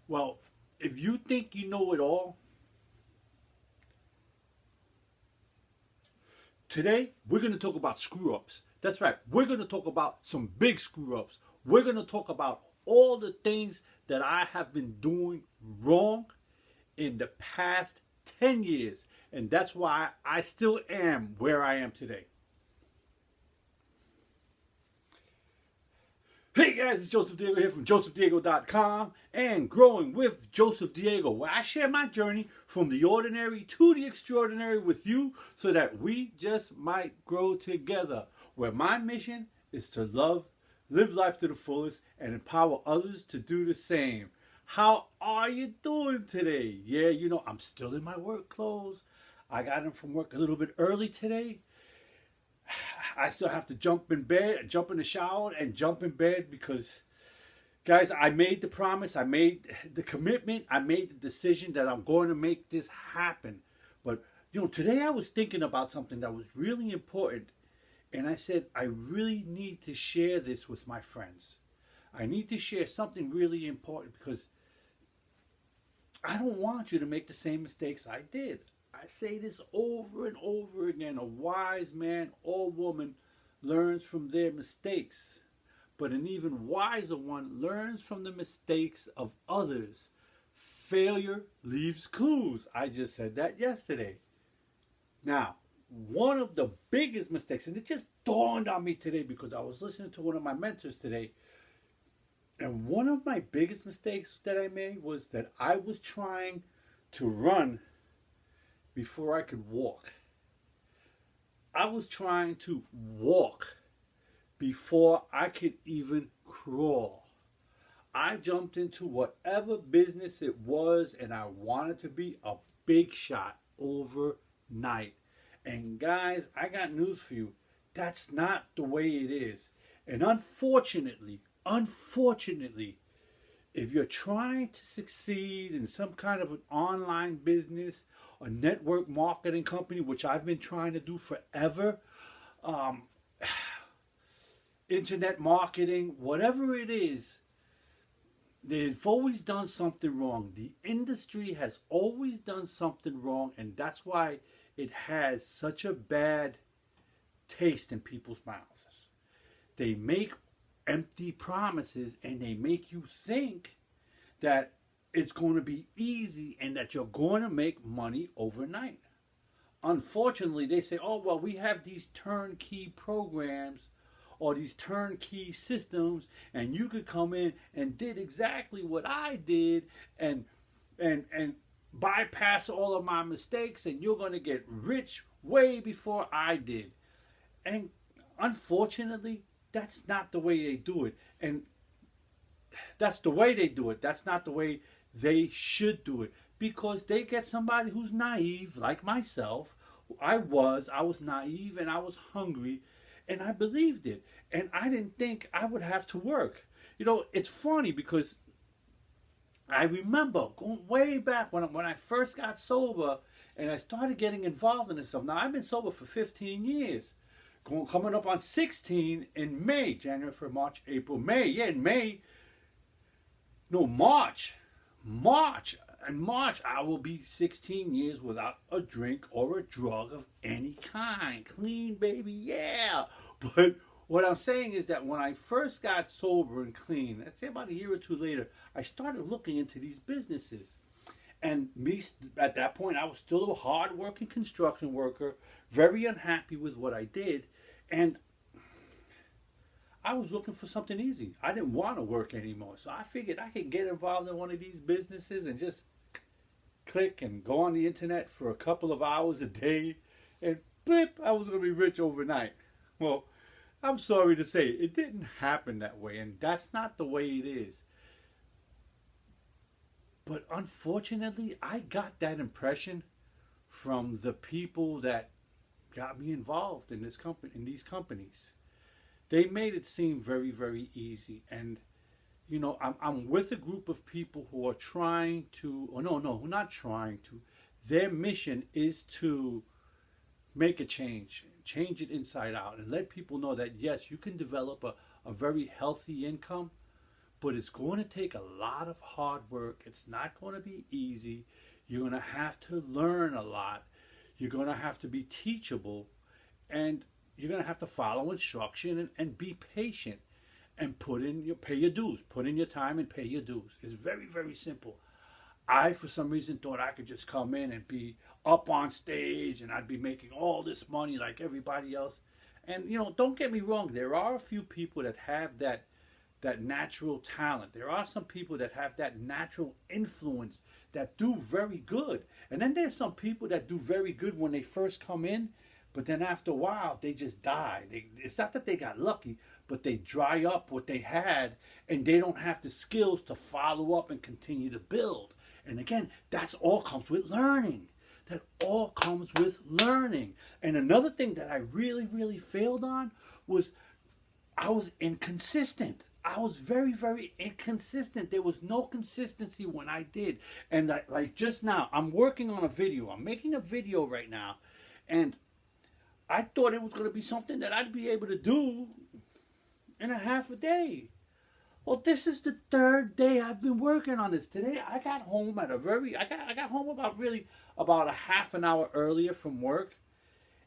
Well, if you think you know it all, today we're going to talk about screw ups. That's right. We're going to talk about some big screw ups. We're going to talk about all the things that I have been doing wrong in the past 10 years. And that's why I still am where I am today. Hey guys, it's Joseph Diego here from josephdiego.com and Growing with Joseph Diego, where I share my journey from the ordinary to the extraordinary with you so that we just might grow together. Where my mission is to live life to the fullest, and empower others to do the same. How are you doing today? Yeah, I'm still in my work clothes. I got in from work a little bit early today. I still have to jump in bed, jump in the shower, and jump in bed because, guys, I made the promise, I made the commitment, I made the decision that I'm going to make this happen. But, today I was thinking about something that was really important, and I said, I really need to share this with my friends. I need to share something really important because I don't want you to make the same mistakes I did. I say this over and over again. A wise man or woman learns from their mistakes, but an even wiser one learns from the mistakes of others. Failure leaves clues. I just said that yesterday. Now, one of the biggest mistakes, and it just dawned on me today because I was listening to one of my mentors today, and one of my biggest mistakes that I made was that I was trying to run before I could walk. I was trying to walk before I could even crawl. I jumped into whatever business it was, and I wanted to be a big shot overnight. And guys, I got news for you. That's not the way it is. And unfortunately, if you're trying to succeed in some kind of an online business, a network marketing company, which I've been trying to do forever, internet marketing, whatever it is, they've always done something wrong. The industry has always done something wrong, and that's why it has such a bad taste in people's mouths. They make empty promises and they make you think that it's going to be easy and that you're going to make money overnight. Unfortunately, they say, oh, well, we have these turnkey programs or these turnkey systems, and you could come in and did exactly what I did and bypass all of my mistakes, and you're going to get rich way before I did. And unfortunately, that's not the way they do it. And that's the way they do it. That's not the way they should do it. Because they get somebody who's naive, like myself. I was naive and I was hungry and I believed it. And I didn't think I would have to work. It's funny because I remember going way back when I first got sober and I started getting involved in this stuff. Now, I've been sober for 15 years. Coming up on 16 in May, January, February, March, April, May. Yeah, in May. No, March. In March, I will be 16 years without a drink or a drug of any kind. Clean, baby, yeah. But what I'm saying is that when I first got sober and clean, I'd say about a year or two later, I started looking into these businesses. And me, at that point, I was still a hard-working construction worker, very unhappy with what I did, and I was looking for something easy. I didn't want to work anymore, so I figured I could get involved in one of these businesses and just click and go on the internet for a couple of hours a day, and blip, I was going to be rich overnight. Well, I'm sorry to say, it didn't happen that way, and that's not the way it is. But unfortunately, I got that impression from the people that got me involved in these companies. They made it seem very, very easy. And, I'm with a group of people who are trying to, not trying to. Their mission is to make a change it inside out, and let people know that, yes, you can develop a very healthy income, but it's going to take a lot of hard work. It's not going to be easy. You're going to have to learn a lot. You're going to have to be teachable, and you're going to have to follow instruction and be patient and pay your dues. Put in your time and pay your dues. It's very, very simple. I, for some reason, thought I could just come in and be up on stage and I'd be making all this money like everybody else. And, don't get me wrong. There are a few people that have that natural talent. There are some people that have that natural influence that do very good. And then there's some people that do very good when they first come in, but then after a while, they just die. It's not that they got lucky, but they dry up what they had, and they don't have the skills to follow up and continue to build. And again, that's all comes with learning. That all comes with learning. And another thing that I really, really failed on was I was inconsistent. I was very, very inconsistent. There was no consistency when I did. And like just now, I'm working on a video. I'm making a video right now. And I thought it was going to be something that I'd be able to do in a half a day. Well, this is the third day I've been working on this. Today I got home at I got home about a half an hour earlier from work.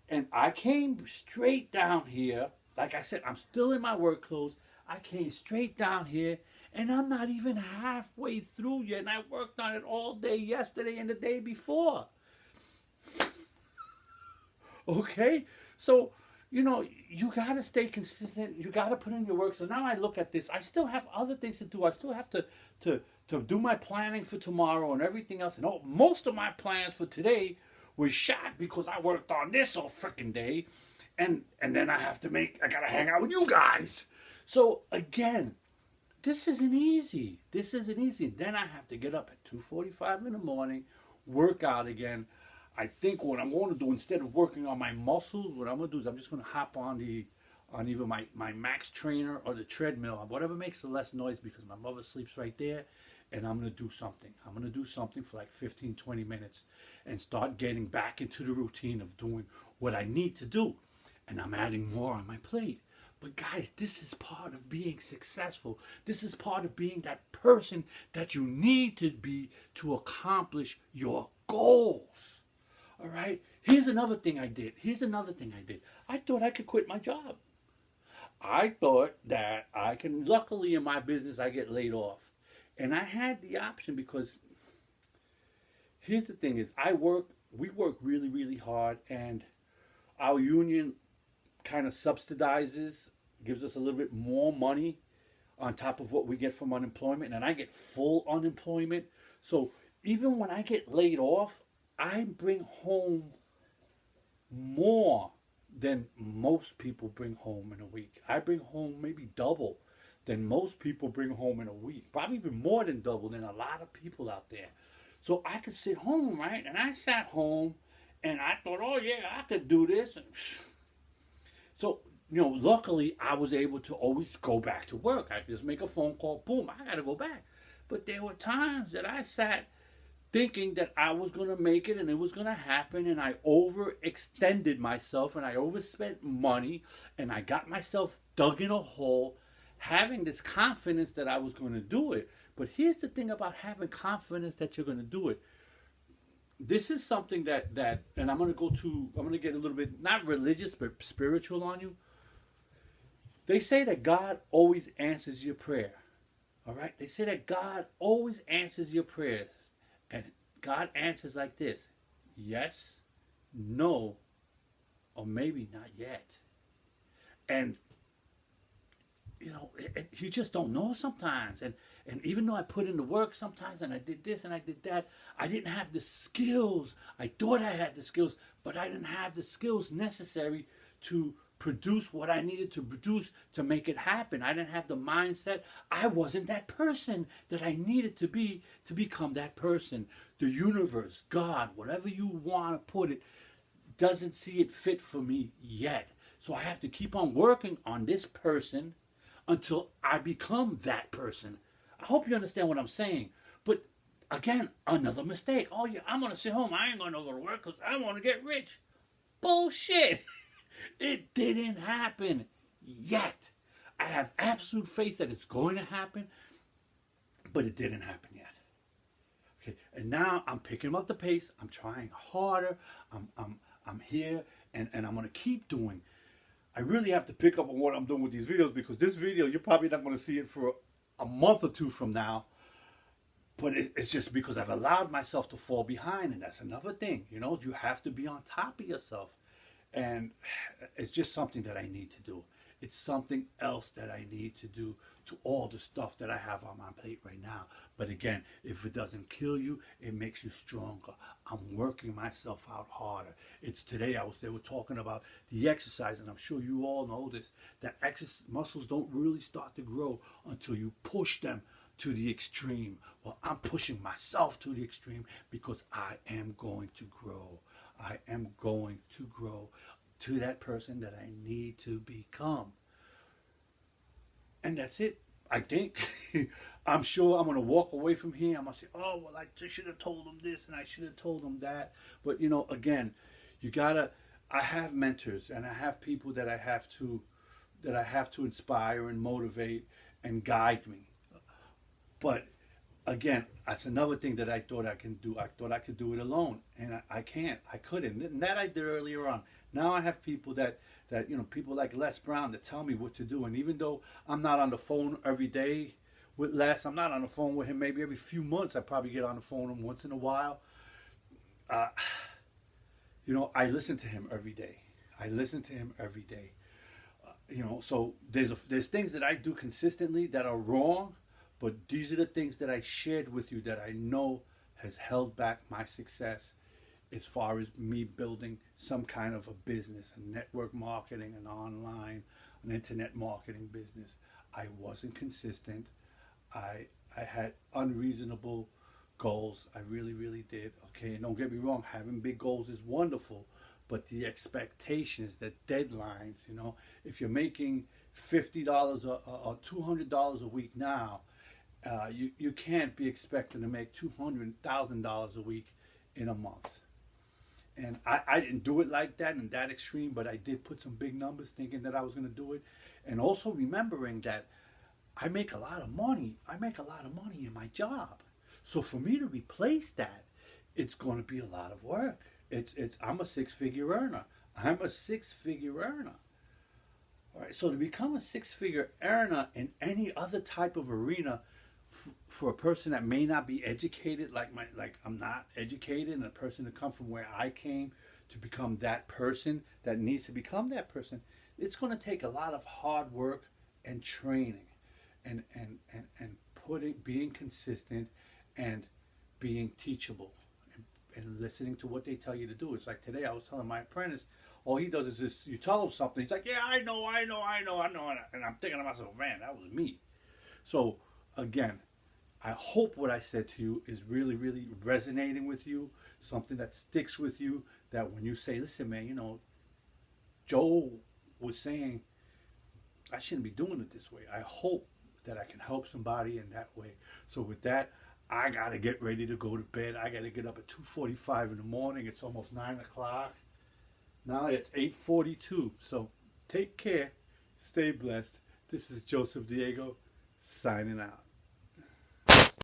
And I came straight down here. Like I said, I'm still in my work clothes. I came straight down here, and I'm not even halfway through yet. And I worked on it all day yesterday and the day before. Okay? So, you got to stay consistent. You got to put in your work. So now I look at this. I still have other things to do. I still have to do my planning for tomorrow and everything else. And most of my plans for today was shot because I worked on this all freaking day. And then I got to hang out with you guys. So again, this isn't easy. Then I have to get up at 2:45 in the morning, work out again. I think what I'm going to do, instead of working on my muscles, what I'm going to do is I'm just going to hop on either my Max Trainer or the treadmill, whatever makes the less noise, because my mother sleeps right there, and I'm going to do something. I'm going to do something for like 15, 20 minutes and start getting back into the routine of doing what I need to do. And I'm adding more on my plate. But guys, this is part of being successful. This is part of being that person that you need to be to accomplish your goals. All right? Here's another thing I did. I thought I could quit my job. I thought that I can, luckily in my business, I get laid off. And I had the option because here's the thing is we work really, really hard, and our union kind of subsidizes, gives us a little bit more money on top of what we get from unemployment, and I get full unemployment. So even when I get laid off, I bring home more than most people bring home in a week. I bring home maybe double than most people bring home in a week. Probably even more than double than a lot of people out there. So I could sit home, right? And I sat home and I thought, oh yeah, I could do this. And so, luckily I was able to always go back to work. I could just make a phone call, boom, I got to go back. But there were times that I sat thinking that I was going to make it and it was going to happen, and I overextended myself and I overspent money and I got myself dug in a hole, having this confidence that I was going to do it. But here's the thing about having confidence that you're going to do it. This is something that and I'm going to get a little bit, not religious, but spiritual on you. They say that God always answers your prayer. All right? They say that God always answers your prayers. And God answers like this: yes, no, or maybe not yet. And you just don't know sometimes. And even though I put in the work sometimes, and I did this and I did that, I didn't have the skills. I thought I had the skills, but I didn't have the skills necessary to produce what I needed to produce to make it happen. I didn't have the mindset. I wasn't that person that I needed to be to become that person. The universe, God, whatever you want to put it, doesn't see it fit for me yet. So I have to keep on working on this person until I become that person. I hope you understand what I'm saying. But again, another mistake. Oh yeah, I'm going to sit home. I ain't going to go to work because I want to get rich. Bullshit. It didn't happen yet. I have absolute faith that it's going to happen. but it didn't happen yet. Okay, and now I'm picking up the pace. I'm trying harder. I'm here, and I'm gonna keep doing. I really have to pick up on what I'm doing with these videos, because this video, you're probably not gonna see it for a month or two from now. But it's just because I've allowed myself to fall behind, and that's another thing. You know, you have to be on top of yourself, and it's just something that I need to do. It's something else that I need to do to all the stuff that I have on my plate right now. But again, if it doesn't kill you, it makes you stronger. I'm working myself out harder. It's today they were talking about the exercise, and I'm sure you all know this, that muscles don't really start to grow until you push them to the extreme. Well, I'm pushing myself to the extreme because I am going to grow. I am going to grow to that person that I need to become. And that's it. I think. I'm sure I'm going to walk away from here. I'm going to say, oh, well, I should have told them this and I should have told them that. But, you know, again, I have mentors, and I have people that I have to inspire and motivate and guide me. But again, that's another thing that I thought I can do. I thought I could do it alone, and I can't. I couldn't. And that I did earlier on. Now I have people that you know, people like Les Brown, that tell me what to do. And even though I'm not on the phone every day with Les, I'm not on the phone with him maybe every few months. I probably get on the phone with him once in a while. You know, I listen to him every day. I listen to him every day. You know, so there's things that I do consistently that are wrong. But these are the things that I shared with you that I know has held back my success as far as me building some kind of a business, a network marketing, an online, an internet marketing business. I wasn't consistent. I had unreasonable goals. I really, really did. Okay, and don't get me wrong, having big goals is wonderful, but the expectations, the deadlines, you know, if you're making $50 or $200 a week now, you can't be expecting to make $200,000 a week in a month. And I didn't do it like that in that extreme, but I did put some big numbers thinking that I was going to do it. And also remembering that I make a lot of money. I make a lot of money in my job. So for me to replace that, it's going to be a lot of work. I'm a six-figure earner. I'm a six-figure earner. All right, so to become a six-figure earner in any other type of arena, for a person that may not be educated, like I'm not educated, and a person to come from where I came to become that person that needs to become that person, it's going to take a lot of hard work and training, and being consistent and being teachable, and listening to what they tell you to do. It's like today I was telling my apprentice, all he does is this: you tell him something, he's like, yeah, I know, and I'm thinking to myself, man, that was me. So again, I hope what I said to you is really, really resonating with you, something that sticks with you, that when you say, listen, man, you know, Joe was saying I shouldn't be doing it this way. I hope that I can help somebody in that way. So with that, I got to get ready to go to bed. I got to get up at 2:45 in the morning. It's almost 9 o'clock. Now it's 8:42. So take care. Stay blessed. This is Joseph Diego signing out.